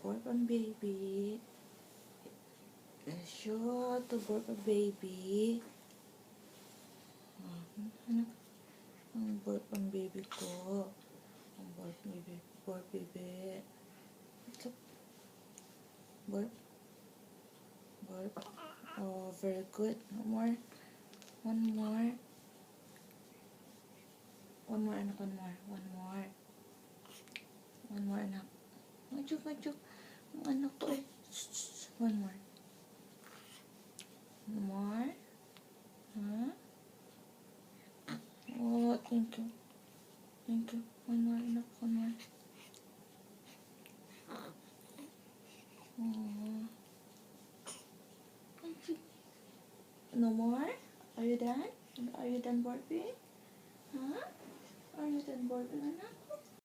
Borpon baby. Show to Borpon baby. Anak, ang Borpon baby ko. Ang Borpon baby. Borp baby. Ito. Borp. Borp. Oh, very good. One more. One more. One more, anak. One more. One more. One more, anak. Majuk, majuk. Ang anak ko eh. One more. One more. Huh? Oh, thank you. Thank you. One more, anak. One more. Oh. Thank you. No more? Are you done? Are you done, Barbie? Huh? Are you done, Barbie, anak?